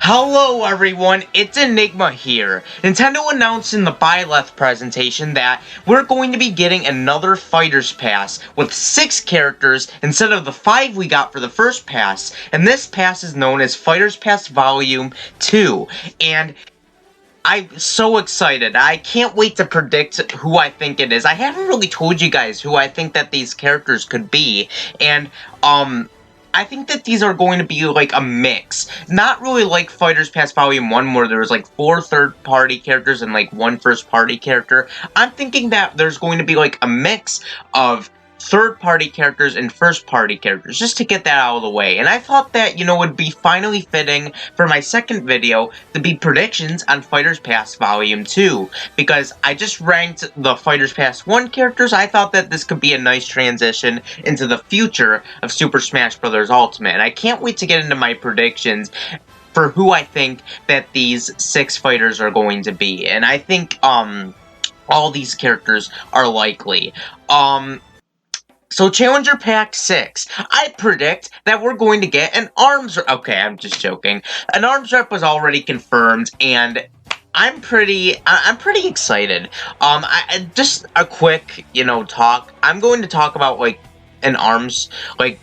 Hello everyone, it's Enigma here. Nintendo announced in the Byleth presentation that we're going to be getting another Fighter's Pass with 6 characters instead of the 5 we got for the first pass, and this pass is known as Fighter's Pass Volume 2, and I'm so excited. I can't wait to predict who I think it is. I haven't really told you guys who I think that these characters could be, and, I think that these are going to be like a mix. Not really like Fighter's Pass Volume 1 where there was like 4 third-party characters and like 1 first-party character. I'm thinking that there's going to be like a mix of third-party characters and first-party characters, just to get that out of the way. And I thought that, it would be finally fitting for my second video to be predictions on Fighter's Pass Volume 2, because I just ranked the Fighter's Pass 1 characters. I thought that this could be a nice transition into the future of Super Smash Bros. Ultimate, and I can't wait to get into my predictions for who I think that these 6 fighters are going to be. And I think, all these characters are likely. So Challenger Pack 6, I predict that we're going to get an arms... Okay, I'm just joking. An arms rep was already confirmed, and I'm pretty excited. Just a quick, talk. I'm going to talk about, an arms,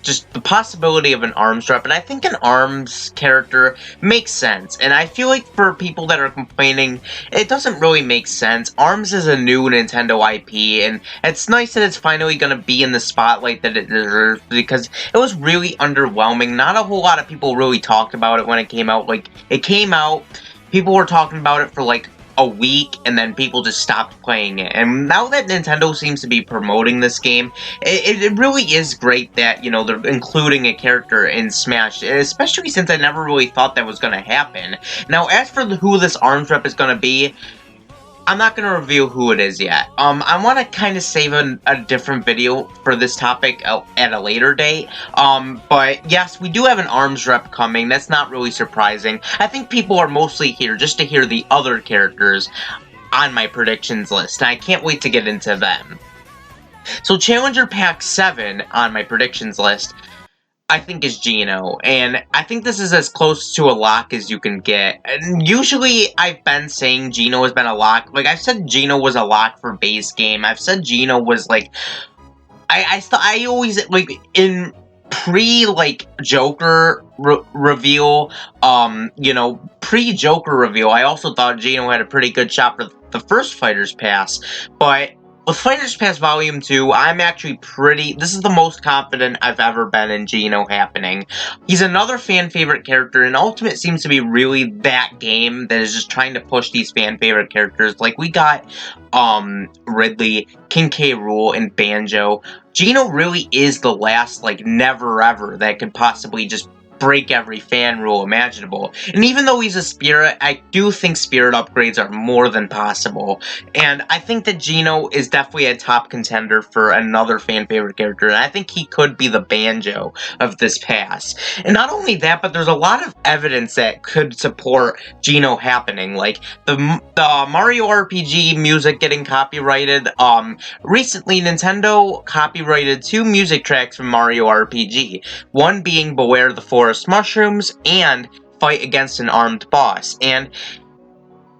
just the possibility of an arms rep, and I think an arms character makes sense, and I feel like for people that are complaining, it doesn't really make sense. Arms is a new Nintendo IP, and it's nice that it's finally gonna be in the spotlight that it deserves, because it was really underwhelming. Not a whole lot of people really talked about it when it came out. It came out, people were talking about it for, a week, and then people just stopped playing it. And now that Nintendo seems to be promoting this game, it really is great that, they're including a character in Smash, especially since I never really thought that was going to happen. Now, as for who this arms rep is going to be, I'm not going to reveal who it is yet. I want to kind of save a different video for this topic at a later date. But yes, we do have an arms rep coming. That's not really surprising. I think people are mostly here just to hear the other characters on my predictions list, and I can't wait to get into them. So Challenger Pack 7 on my predictions list, I think, is Geno, and I think this is as close to a lock as you can get. And usually, I've been saying Geno has been a lock. I've said Geno was a lock for base game. I've said Geno was, I always, in pre-Joker reveal, pre-Joker reveal, I also thought Geno had a pretty good shot for the first Fighter's Pass, but with Fighter's Pass Volume 2, I'm actually this is the most confident I've ever been in Geno happening. He's another fan-favorite character, and Ultimate seems to be really that game that is just trying to push these fan-favorite characters. We got, Ridley, King K. Rool, and Banjo. Geno really is the last, never-ever that could possibly just break every fan rule imaginable. And even though he's a Spirit, I do think Spirit upgrades are more than possible. And I think that Geno is definitely a top contender for another fan-favorite character, and I think he could be the Banjo of this pass. And not only that, but there's a lot of evidence that could support Geno happening, the Mario RPG music getting copyrighted. Recently, Nintendo copyrighted 2 music tracks from Mario RPG, one being Beware the Forest Mushrooms and Fight Against an Armed Boss. And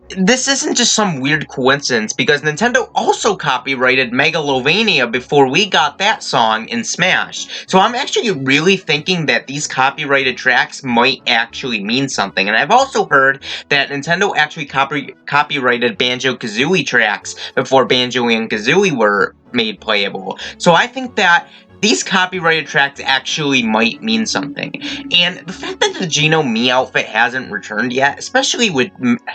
this isn't just some weird coincidence, because Nintendo also copyrighted Megalovania before we got that song in Smash. So I'm actually really thinking that these copyrighted tracks might actually mean something. And I've also heard that Nintendo actually copyrighted Banjo-Kazooie tracks before Banjo and Kazooie were made playable. So I think that these copyrighted tracks actually might mean something. And the fact that the Geno Mii outfit hasn't returned yet, especially with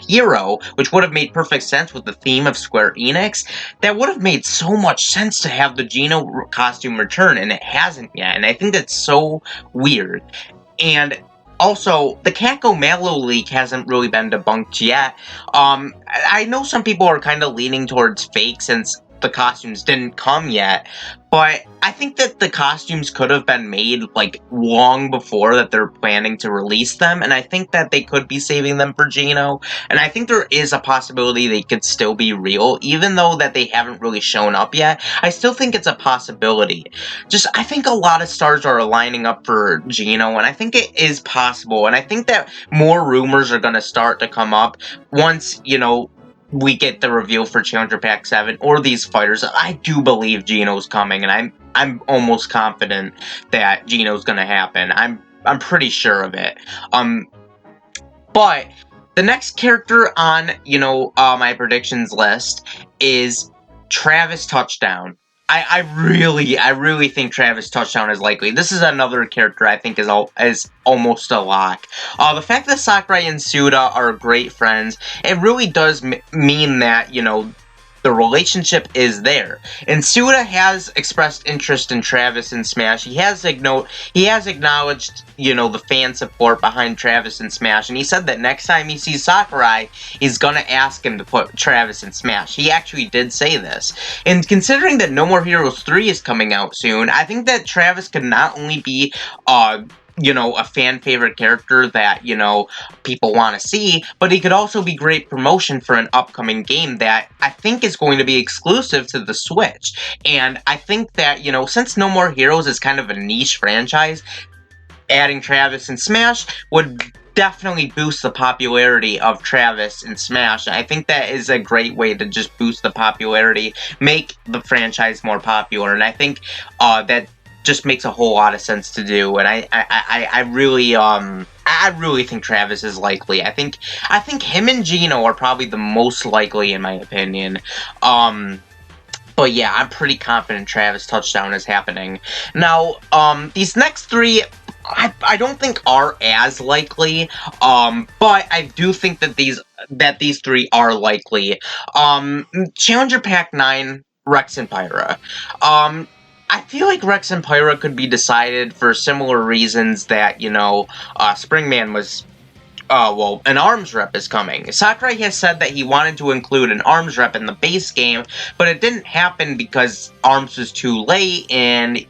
Hero, which would have made perfect sense with the theme of Square Enix, that would have made so much sense to have the Geno costume return, and it hasn't yet, and I think that's so weird. And also, the Kako Malo leak hasn't really been debunked yet. I know some people are kind of leaning towards fake, since the costumes didn't come yet. But I think that the costumes could have been made, like, long before that they're planning to release them, and I think that they could be saving them for Geno, and I think there is a possibility they could still be real, even though that they haven't really shown up yet. I still think it's a possibility. Just, I think a lot of stars are lining up for Geno, and I think it is possible, and I think that more rumors are gonna start to come up once, we get the reveal for Challenger Pack 7 or these fighters. I do believe Geno's coming, and I'm almost confident that Geno's gonna happen. I'm pretty sure of it. But the next character on, my predictions list is Travis Touchdown. I really think Travis Touchdown is likely. This is another character I think is almost a lock. The fact that Sakurai and Suda are great friends, it really does mean that, the relationship is there. And Suda has expressed interest in Travis in Smash. He has acknowledged, the fan support behind Travis in Smash, and he said that next time he sees Sakurai, he's gonna ask him to put Travis in Smash. He actually did say this. And considering that No More Heroes 3 is coming out soon, I think that Travis could not only be, a fan favorite character that, people want to see, but he could also be great promotion for an upcoming game that I think is going to be exclusive to the Switch. And I think that, since No More Heroes is kind of a niche franchise, adding Travis in Smash would definitely boost the popularity of Travis in Smash. I think that is a great way to just boost the popularity, make the franchise more popular, and I think that just makes a whole lot of sense to do, and I really think Travis is likely. I think him and Geno are probably the most likely in my opinion. But yeah, I'm pretty confident Travis Touchdown is happening. Now, these next three, I don't think are as likely, but I do think that these three are likely. Challenger Pack 9, Rex and Pyra. I feel like Rex and Pyra could be decided for similar reasons that, Springman was, an ARMS rep is coming. Sakurai has said that he wanted to include an ARMS rep in the base game, but it didn't happen because ARMS was too late, and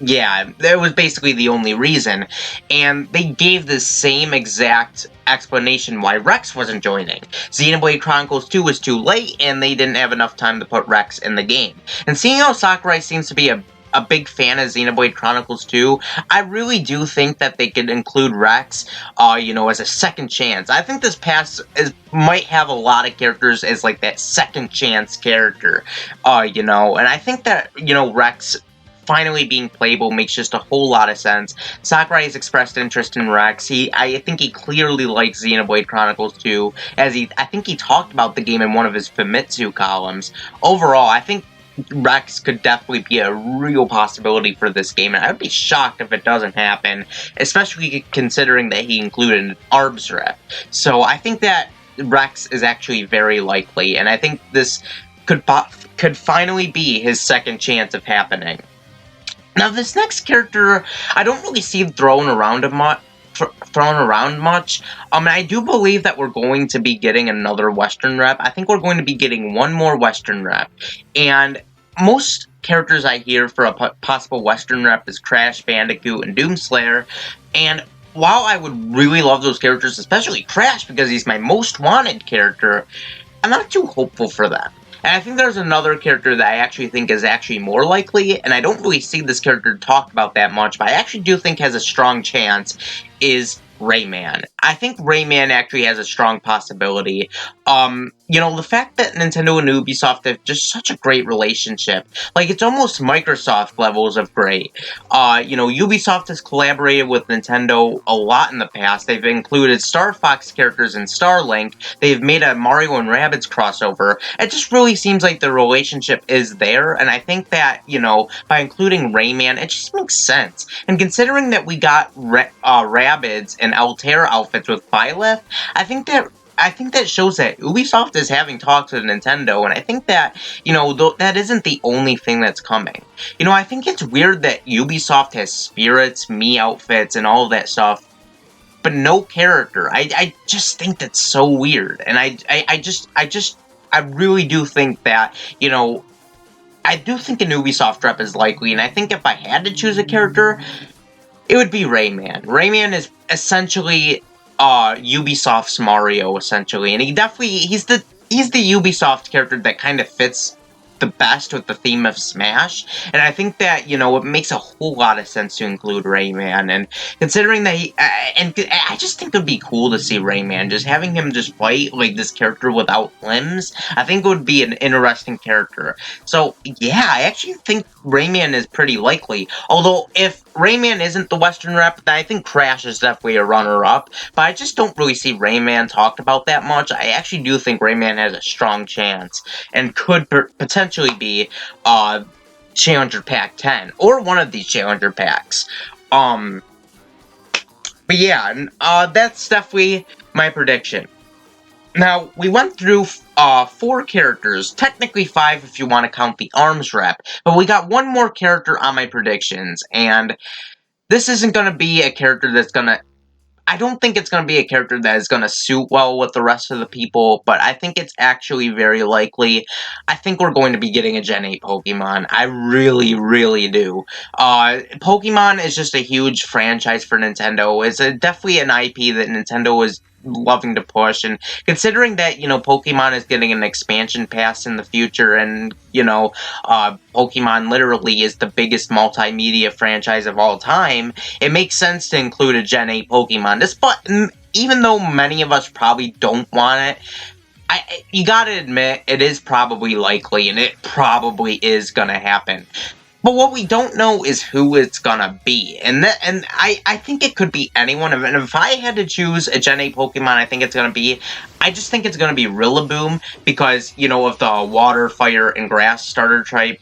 yeah, that was basically the only reason. And they gave the same exact explanation why Rex wasn't joining. Xenoblade Chronicles 2 was too late, and they didn't have enough time to put Rex in the game. And seeing how Sakurai seems to be a big fan of Xenoblade Chronicles 2, I really do think that they could include Rex, as a second chance. I think this pass might have a lot of characters as, like, that second chance character, and I think that, Rex finally being playable makes just a whole lot of sense. Sakurai has expressed interest in Rex. I think he clearly likes Xenoblade Chronicles 2, I think he talked about the game in one of his Famitsu columns. Overall, I think Rex could definitely be a real possibility for this game, and I would be shocked if it doesn't happen, especially considering that he included an ARMS rep. So I think that Rex is actually very likely, and I think this could finally be his second chance of happening. Now, this next character, I don't really see thrown around much. And I do believe that we're going to be getting another Western rep. I think we're going to be getting one more Western rep. And most characters I hear for a possible Western rep is Crash Bandicoot and Doomslayer. And while I would really love those characters, especially Crash because he's my most wanted character, I'm not too hopeful for that. And I think there's another character that I actually think is actually more likely, and I don't really see this character talked about that much, but I actually do think has a strong chance, is Rayman. I think Rayman actually has a strong possibility. The fact that Nintendo and Ubisoft have just such a great relationship, like, it's almost Microsoft levels of great. Ubisoft has collaborated with Nintendo a lot in the past. They've included Star Fox characters in Starlink. They've made a Mario and Rabbids crossover. It just really seems like the relationship is there, and I think that, by including Rayman, it just makes sense. And considering that we got Rabbids and Altair outfits with Byleth, I think that shows that Ubisoft is having talks with Nintendo, and I think that, that isn't the only thing that's coming. I think it's weird that Ubisoft has Spirits, Mii outfits, and all of that stuff, but no character. I just think that's so weird, and I really do think that, I do think an Ubisoft rep is likely, and I think if I had to choose a character, it would be Rayman. Rayman is essentially Ubisoft's Mario, essentially, and he's the Ubisoft character that kind of fits the best with the theme of Smash, and I think that, you know, it makes a whole lot of sense to include Rayman, and considering that I just think it'd be cool to see Rayman, just having him just fight, like, this character without limbs, I think it would be an interesting character. So, yeah, I actually think Rayman is pretty likely, although if Rayman isn't the Western rep, then I think Crash is definitely a runner-up, but I just don't really see Rayman talked about that much. I actually do think Rayman has a strong chance, and could potentially be Challenger Pack 10, or one of these Challenger Packs. But yeah, that's definitely my prediction. Now, we went through 4 characters, technically 5 if you want to count the arms rep, but we got one more character on my predictions, and this isn't going to be a character that's going to... I don't think it's going to be a character that is going to suit well with the rest of the people, but I think it's actually very likely. I think we're going to be getting a Gen 8 Pokemon. I really, really do. Pokemon is just a huge franchise for Nintendo. It's definitely an IP that Nintendo is loving to push, and considering that, you know, Pokemon is getting an expansion pass in the future, and, you know, Pokemon literally is the biggest multimedia franchise of all time, it makes sense to include a Gen 8 Pokemon. Even though many of us probably don't want it, you gotta admit, it is probably likely, and it probably is gonna happen. But what we don't know is who it's gonna be, and I think it could be anyone. And if I had to choose a Gen 8 Pokemon, I just think it's gonna be Rillaboom, because, you know, of the water, fire, and grass starter type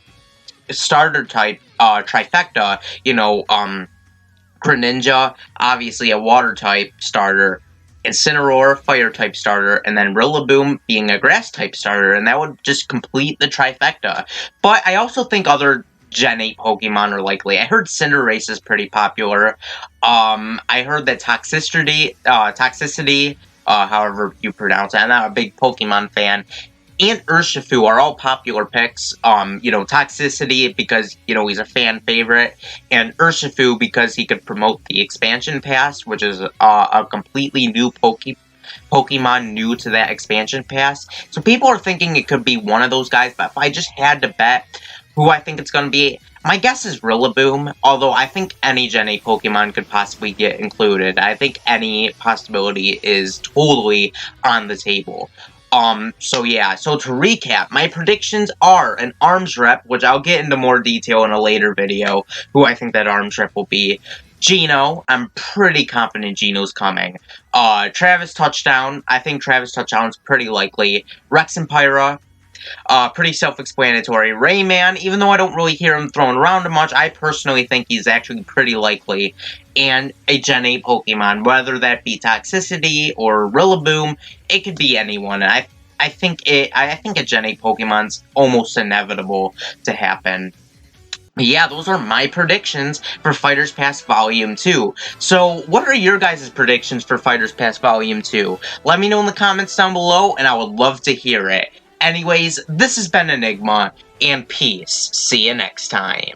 trifecta. You know, Greninja, obviously a water type starter, Incineroar, fire type starter, and then Rillaboom being a grass type starter, and that would just complete the trifecta. But I also think other Gen 8 Pokemon are likely. I heard Cinderace is pretty popular. I heard that Toxicity, however you pronounce it, I'm not a big Pokemon fan, and Urshifu are all popular picks. You know, Toxicity because, you know, he's a fan favorite, and Urshifu because he could promote the expansion pass, which is a completely new Pokemon new to that expansion pass. So people are thinking it could be one of those guys, but if I just had to bet who I think it's going to be, my guess is Rillaboom, although I think any Gen 8 Pokemon could possibly get included. I think any possibility is totally on the table. So yeah, so to recap, my predictions are an arms rep, which I'll get into more detail in a later video, who I think that arms rep will be. Geno, I'm pretty confident Geno's coming. Travis Touchdown, I think Travis Touchdown's pretty likely. Rex and Pyra, pretty self-explanatory. Rayman, even though I don't really hear him thrown around much, I personally think he's actually pretty likely. And a Gen 8 Pokemon, whether that be Toxicity or Rillaboom, it could be anyone. And I think a Gen 8 Pokemon's almost inevitable to happen. Yeah, those are my predictions for Fighters Pass Volume 2. So, what are your guys' predictions for Fighters Pass Volume 2? Let me know in the comments down below, and I would love to hear it. Anyways, this has been Enigma, and peace. See you next time.